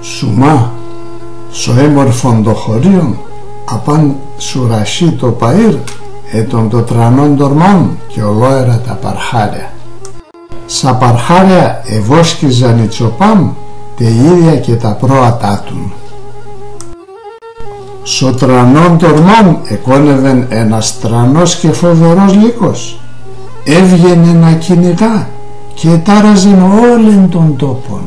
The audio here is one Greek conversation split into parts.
Σουμά, σο έμορφον το χωρίον, απάν σουρασί το παΐρ, έτον το τρανόν τορμάν και ολόερα τα παρχάρια. Σα παρχάρια ευόσκιζαν οι τσοπάμ, τε ίδια και τα πρόατά τουν. Σο τρανόν τορμάν εκόνευεν ένας τρανός και φοβερός λύκος, έβγαινε να κυνηγά και τάραζεν όλεν των τόπων.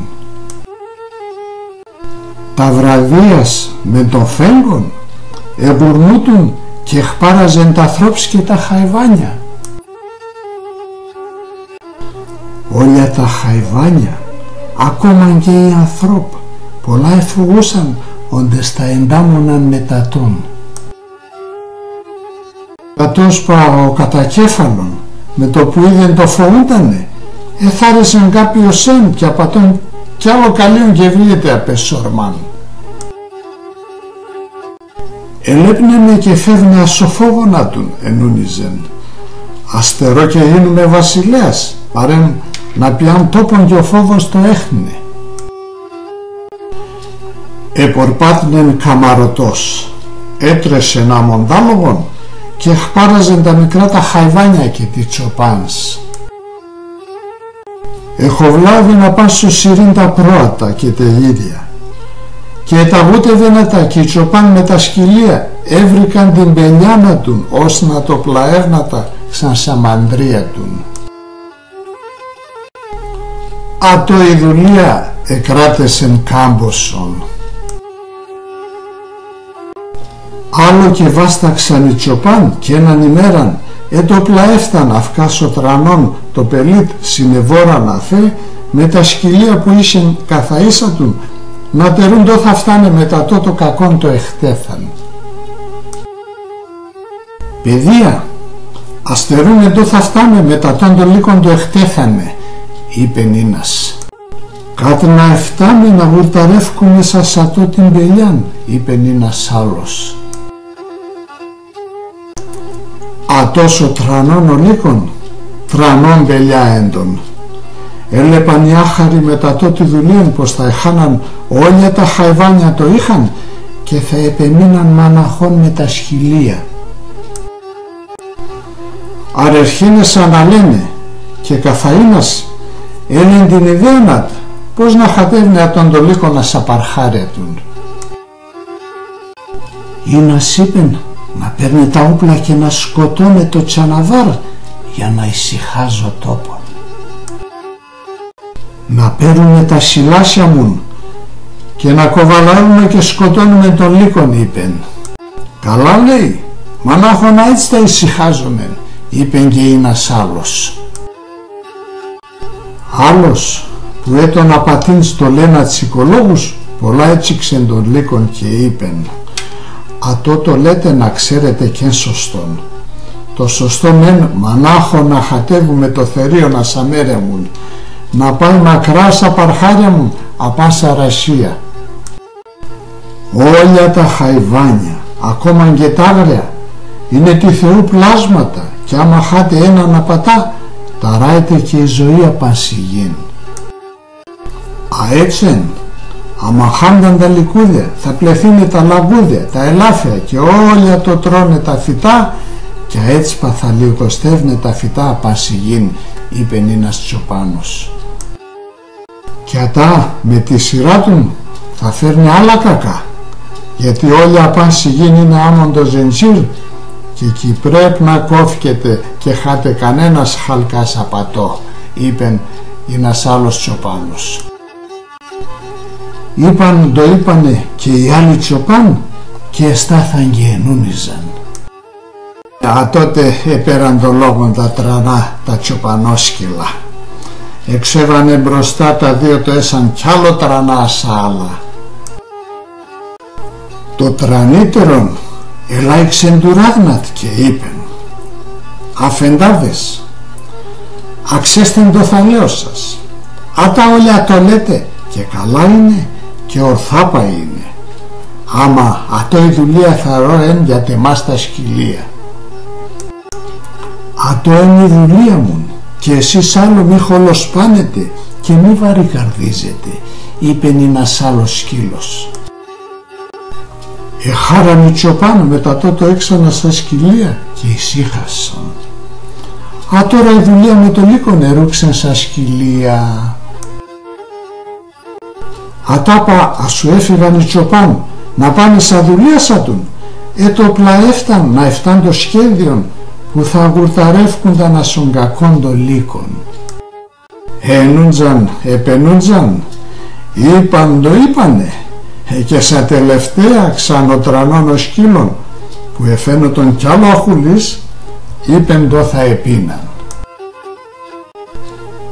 Τα βραδίας με τον φέγγον εμπουρνούτουν και χπάραζεν τα θρόψ και τα χαϊβάνια. Όλα τα χαϊβάνια, ακόμα και οι ανθρώπ, πολλά εφουγούσαν όντες τα εντάμωναν μετατών. Κατός ο κατακέφαλον, με το που είδεν το φοούντανε, εθάρεσαν κάποιος εν και απατών κι άλλο καλίον και βγείτε απεσόρμαν. Ελέπνεμε και φεύγει ασοφόγωνα τουν, ενούνιζεν. Αστερό και γίνουμε βασιλέας, παρέμ να πιάν τόπον και ο φόβος το έχνε. Επορπάτνεν καμαρωτός, έτρεσε ένα μοντάλογον και χπάραζεν τα μικρά τα χαϊβάνια και τη τσοπάνς. Εχοβλάβει να πας σου σιρήν τα πρόατα και τελίδια και τα βούτευαινα τα και οι τσοπάν με τα σκυλία έβρικαν την πενιάνα τουν ως να το πλαεύνατα σαν σαμαντρία τουν. Ατο η δουλεία εκράτεσεν κάμποσον. Άλλο και βάσταξαν οι τσοπάν και έναν ημέραν το πλαέφταν αυκάσο τρανών το πελίτ συνεβόραν αφέ με τα σκυλία που ήσεν καθαΐσα του να τερούν το θα φτάνε μετά το κακόν το εχτέθαν. Παιδεία, αστερούν το θα φτάνε μετά το λύκον το εχτέθανε, είπε Νίνας. Κάτι να εφτάμε να γουρταρεύκουμε σας ατό την πελιάν, είπε Νίνας άλλος. Ατός ο τρανών ο λύκον, τρανών πελιά έντον. Έλεπαν οι άχαροι μετά τότε δουλείαν πως θα εχάναν όλα τα χαϊβάνια το είχαν και θα επεμείναν μαναχών με τα σκυλία. Αρερχίνεσαν να λένε και καθαΐνας έλεν την ιδέανατ πως να χατεύνε ατόν το λύκο να σαπαρχάρια τουν. Ήνας είπεν να παίρνει τα όπλα και να σκοτώνε το τσαναβάρ για να ησυχάζω τόπο. Να παίρνουμε τα σιλάσια μου και να κοβαλάρουμε και σκοτώνουμε τον λύκον, είπεν. Καλά λέει, μανάχω να έτσι τα ησυχάζομαι, είπεν και ένας άλλος. Άλλος που έτον απατήν στο λένα τσικολόγους πολλά έτσιξεν τον λύκον και είπεν. Ατό το λέτε να ξέρετε και σωστόν. Το σωστό μεν μανάχω να χατεύουμε το θερίο να σαμέρεμουν, να πάει μακρά στα παρχάρια μου απάσα ρασία. Όλα τα χαϊβάνια, ακόμα και τα άγρια, είναι τη Θεού πλάσματα και άμα χάτε ένα να πατά, ταράεται και η ζωή απασυγήν. Αέτσεν, άμα χάνταν τα λικούδια, θα πλεθύνε τα λαγούδια, τα ελάφια και όλα το τρώνε τα φυτά και αέτσπα θα λιγοστεύνε τα φυτά απασυγήν, είπε ένας τσοπάνος. Και ατά με τη σειρά του θα φέρνει άλλα κακά, γιατί όλοι απασυγήν είναι άμον το ζεντσίρ και εκεί πρέπει να κόφκεται και χάτε κανένας χαλκάς απατώ, είπεν ένας άλλος τσοπάνος. Το είπανε και οι άλλοι τσοπάν και εστάθαν και ενούνιζαν. Τότε έπαιραν το λόγον τα τρανά τα τσοπανόσκυλα. Εξέβανε μπροστά τα δύο το έσαν κι άλλο τρανά σ' άλλα. Το τρανίτερον ελάιξεν του ράγνατ και είπεν. Αφεντάδες, αξέστην το θα λέω σας. Άτα όλα το λέτε και καλά είναι και ορθάπα είναι. Άμα ατό η δουλεία θα ρώεν για τεμάς τα σκυλία. Ατό είναι η δουλεία μου και εσείς άλλο μη χολοσπάνετε και μη βαρικαρδίζετε, είπεν ένας άλλος σκύλος. Εχάραν οι τσοπάνοι μετά τότο έξανα στα σκυλία και ησύχασαν. Α, τώρα η δουλεία με το λύκον ερούξαν στα σκυλία. Ατάπα ασου έφυγαν οι τσοπάν να πάνε στα δουλεία σαν τον, το πλαέφταν να εφτάν το σχέδιον που θα γουρταρεύκουνταν ασον κακόν το λύκον. Ενούντζαν, επενούντζαν, είπαν το είπανε, και στα τελευταία ξανοτρανών ο σκύλων που εφαίνονταν κι άλλο αχουλής, είπεν το θα επίναν.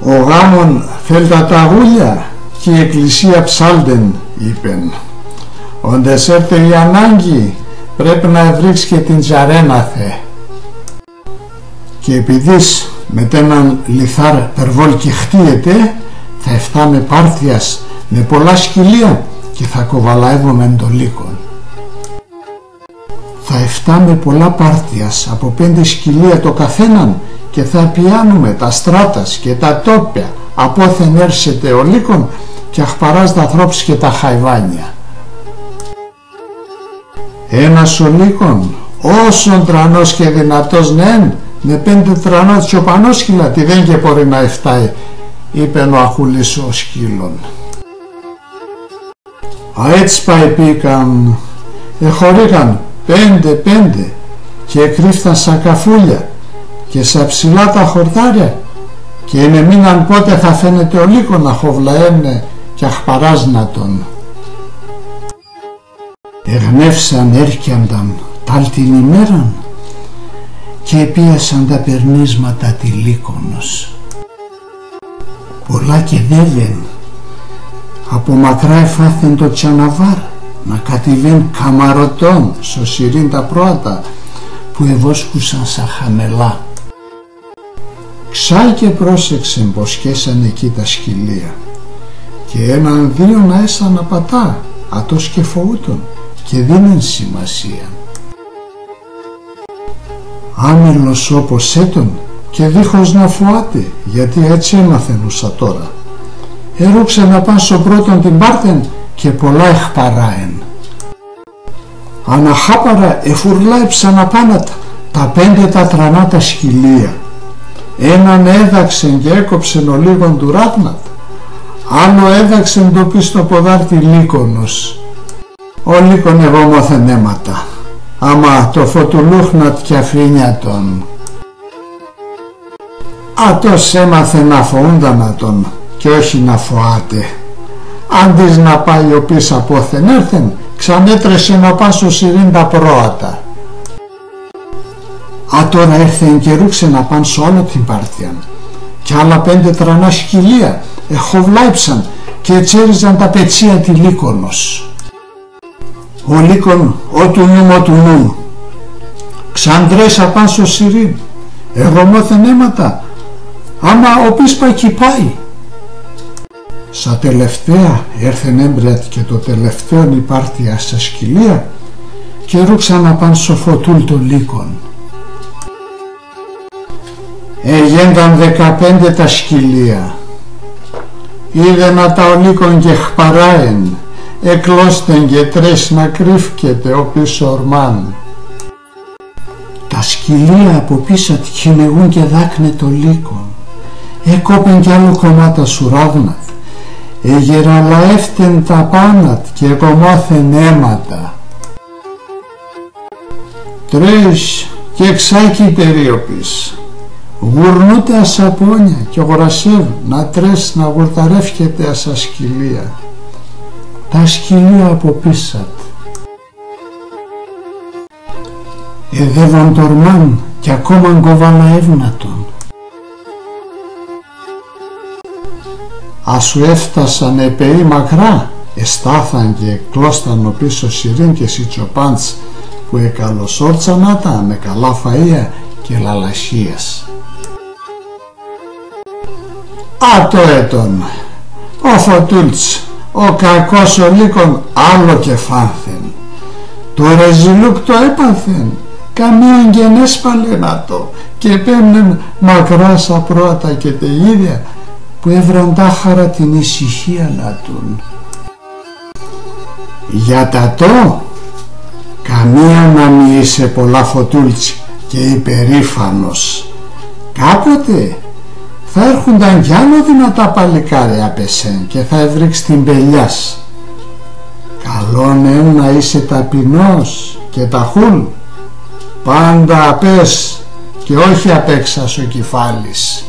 Ο γάμον θέλτα τα γούλια και η εκκλησία ψάλτεν, είπεν. Όντες έρθε η ανάγκη πρέπει να ευρύξει και την τζαρέναθε. Και επειδείς με έναν λιθάρ περβόλκι χτίεται, θα εφτάμε πάρθιας με πολλά σκυλία και θα κοβαλαεύομεν το λύκον. Θα εφτάμε πολλά πάρθιας από 5 σκυλία το καθέναν και θα πιάνουμε τα στράτας και τα τόπια απόθεν έρσεται ο λύκον και αχπαράς τα θρόψη και τα χαϊβάνια. Ένας ο λύκον όσον τρανός και δυνατός νεν με 5 τρανά τσοπανόσκυλα τι δεν και μπορεί να εφτάει, είπεν ο αχουλής ο σκύλων. Α, έτσι πάει πήκαν, εχωρήκαν 5 και εκρύφταν σαν καφούλια και σαν ψηλά τα χορτάρια και είναι μείναν πότε θα φαίνεται ο λύκον να χοβλαένε και αχπαράζνα τον. Εγνεύσαν έρκιανταν τάλ την ημέραν και επίασαν τα περνίσματα τη λύκονος. Πολλά και δεύεν, από μακρά εφάθεν το τσαναβάρ να κατηβήν καμαρωτών σωσιρίν τα πρώτα που ευόσκουσαν σαν χαμελά. Ξάλ και πρόσεξεν πως σκέσαν εκεί τα σκυλία και έναν δύο να έσαν να πατά ατός και φοούτον και δίνεν σημασία. Άμυλος όπως έτον και δίχως να φοάται, γιατί έτσι έμαθαινουσα τώρα. Ερούξε να παν στο πρώτον την πάρτεν και πολλά εχπαράεν. Αναχάπαρα εφουρλάεψαν απάνατα τα 5 τα τρανά σκυλία. Έναν έδαξεν και έκοψεν ο λίγον του ράγνατ, άλλο έδαξεν το πίστο ποδάρτη λύκονος. Ο λύκον εγώμοθεν αίματα, άμα το φωτουλούχνατ κι αφήνια τον. Ατός έμαθε να φοούντανα τον και όχι να φοάται. Αντί να πάει ο πις απόθεν έρθεν, ξανέτρεσε να πάσω σιρήντα πρόατα. Α, τώρα έρθεν και ρούξε να πάν σ' όλο την πάρτιαν κι άλλα 5 τρανά σκυλία εχοβλάιψαν και ετσέριζαν τα πετσία τη λύκονος. Ο λύκον ο του νου ξαντρέσα πάν στο σιρήν, εγωμόθεν αίματα, άμα ο πίσπα εκεί πάει. Σα τελευταία έρθεν έμπρεατ και το τελευταίο υπάρτια στα σκυλία και ρούξαν να πάν στο φωτούλ το λύκον. Εγένταν 15 τα σκυλία, είδε να τα ο λύκον και χπαράεν, εκλώστεν και τρες να κρύφκεται ο πίσω ορμάν. Τα σκυλία από πίσω κυνηγούν και δάκνε το λύκον, έκοπεν κι άλλο κομμάτα σουράγνατ, εγεραλαεύτεν τα πάνατ και κομμόθεν αίματα. Τρεις και εξάκι τερίωπης, γουρνούται ασαπόνια και γορασεύουν να τρες να γουρταρεύκεται ασα σκυλία. Τα σκυλία από πίσατ εδεύαν τορμάν και ακόμα γκοβαλαεύνατον. Ασου έφτασαν επεή μακρά, εστάθαν και κλώσταν ο πίσω σιρήν και σιτσοπάντς που εκαλωσόρτσανα τα με καλά φαΐα και λαλασίες. Α, το έτον, ο Φωτούλτς, ο κακός ο λύκον άλλο και φάνθεν. Το ρεζιλούκ το έπαθεν, καμίαν και νέσπαλενατο και πέμνεν μακρά σα πρώτα και τε ίδια που έβραν τάχαρα την ησυχία να τον. Για τα το, καμία να μη είσαι πολλά φωτούλτσι και υπερήφανος. Κάποτε θα έρχονταν κι άλλο δυνατά παλικάρια πεσέν και θα έβριξ την πελιάς. Καλό να είσαι ταπεινός και ταχούλ, πάντα απές και όχι απέξας ο κεφάλης.